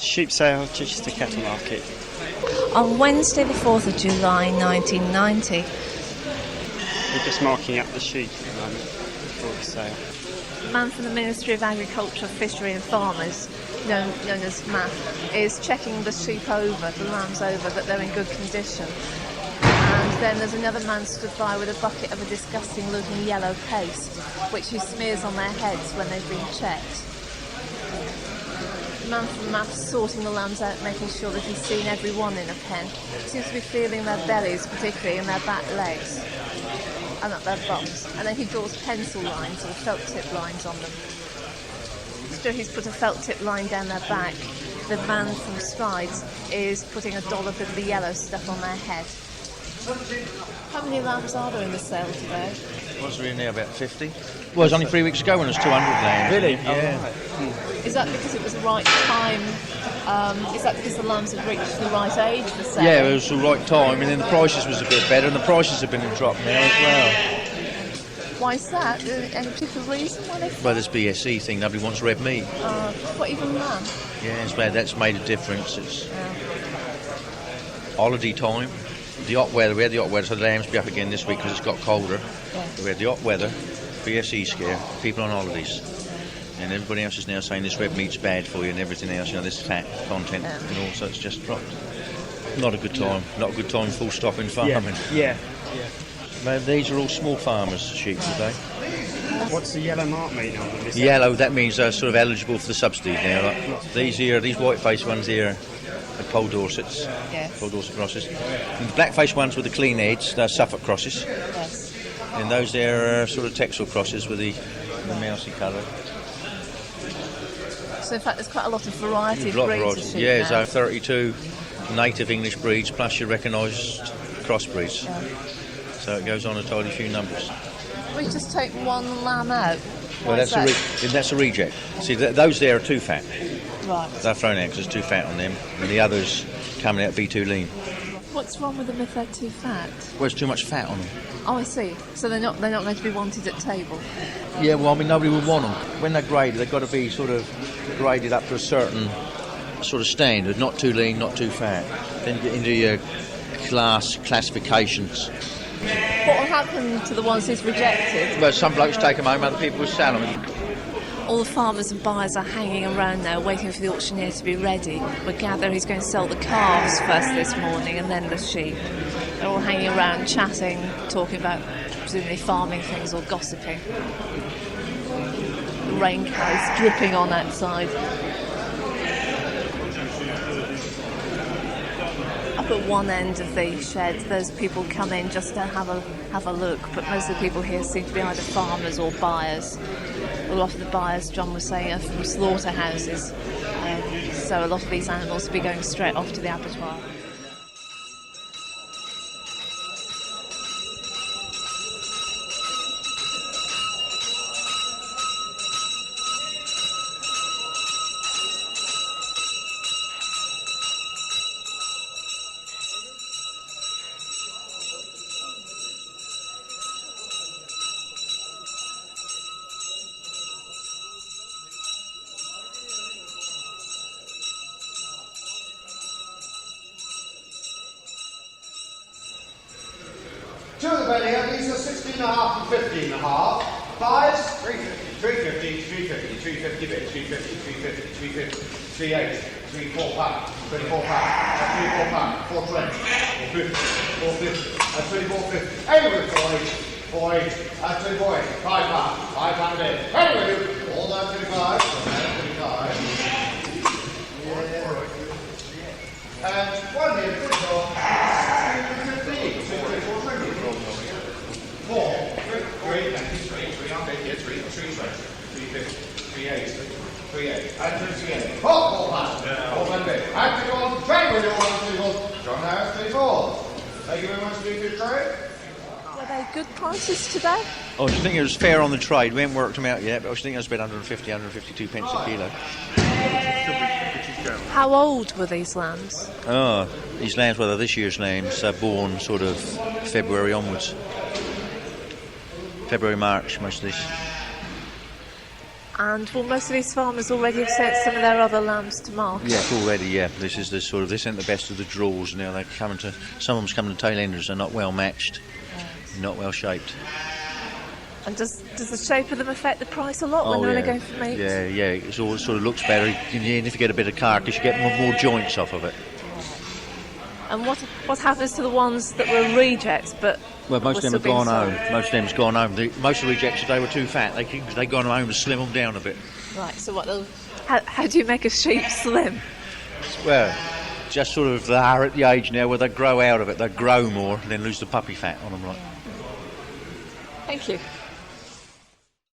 Sheep sale, Chichester Cattle Market. On Wednesday the 4th of July 1990. We're just marking up the sheep at the moment before the sale. The man from the Ministry of Agriculture, Fishery and Farmers, known as MAF, is checking the sheep over, the lambs over, that they're in good condition. And then there's another man stood by with a bucket of a disgusting looking yellow paste, which he smears on their heads when they've been checked. The man from the MAF's sorting the lambs out, making sure that he's seen every one in a pen. He seems to be feeling their bellies, particularly, and their back legs, and at their bums. And then he draws pencil lines or felt tip lines on them. After he's put a felt tip line down their back, the man from Strides is putting a dollop of the yellow stuff on their head. How many lambs are there in the sale today? Was there in there about 50? Well, it was only 3 weeks ago when there was 200 lambs. Really? Yeah. Oh, right. Is that because it was the right time? Is that because the lambs had reached the right age for sale? Yeah, it was the right time, and then the prices was a bit better, and the prices have been dropped now as well. Why is that? Any particular reason why they? Well, this BSE thing, nobody wants red meat. What, even lamb? Yeah, that's made a difference. It's holiday time. The hot weather, we had the hot weather, so the lambs will be up again this week because it's got colder. Yeah. We had the hot weather, BSE scare, people on holidays. And everybody else is now saying this red meat's bad for you and everything else, this fat content and all, so it's just dropped. Not a good time. Not a good time, full stop in farming. Yeah. But these are all small farmers' sheep today. What's the yellow mark mean on them? Yellow, that means they're sort of eligible for the subsidy now. Like these white-faced ones here are Pole Dorsets, Pole Dorset crosses. And the black-faced ones with the clean heads, they're Suffolk crosses. Yes. And those there are sort of Texel crosses with the mousy colour. So in fact there's quite a lot of variety of breeds of sheep yeah, now. so 32 native English breeds plus your recognised crossbreeds. Yeah. So it goes on a tidy few numbers. We just take one lamb out. Well, that's a reject. See, those there are too fat. Right. They're thrown out because there's too fat on them, and the others coming out be too lean. What's wrong with them if they're too fat? Well, there's too much fat on them. Oh, I see. So they're not going to be wanted at table. Yeah, well, I mean, nobody would want them. When they're graded, they've got to be sort of graded up to a certain sort of standard, not too lean, not too fat. Then you get into your classifications. What will happen to the ones who's rejected? Well, some blokes take them home, other people will sell them. All the farmers and buyers are hanging around now, waiting for the auctioneer to be ready. We gather he's going to sell the calves first this morning and then the sheep. They're all hanging around, chatting, talking about presumably farming things or gossiping. The rain clouds dripping on outside. Up at one end of the shed, there's people come in just to have a look, but most of the people here seem to be either farmers or buyers. A lot of the buyers, John was saying, are from slaughterhouses, so a lot of these animals will be going straight off to the abattoir. Two of the belly here, these are 16.5 and 15.5. Fives, 350, 350, 350 bits, 350, 350, 350, 38, 3 4 pound, 24 pound, 24 pound, 420, 450, 450, that's 24.50. Anyway, 480, that's 24.80, 5 pound, 5 pound a day. Anyway, all that 25, 25. Yeah. And one here, Thank you very much for being good trade. Were they good prices today? Oh, do you think it was fair on the trade? We haven't worked them out yet, but I was thinking it was about 150, 152 pence a kilo. How old were these lambs? Oh, these lambs, well, this year's lambs are born sort of February onwards. February, March, most of these. And will most of these farmers already have sent some of their other lambs to market? Yeah, already. Yeah, this is the sort of this ain't the best of the draws. Now they're coming to some of them's coming to tail enders. They're not well matched, not well shaped. And does the shape of them affect the price a lot when they're only going for meat? Yeah, it sort of looks better. And if you get a bit of carcass, you get more joints off of it. And what happens to the ones that were rejects? But well, most of them have gone home. Most of them's gone home. Most of the rejects, they were too fat. They gone home to slim them down a bit. Right. So how do you make a sheep slim? Well, just sort of they are at the age now where they grow out of it. They grow more, and then lose the puppy fat on them. Right. Thank you.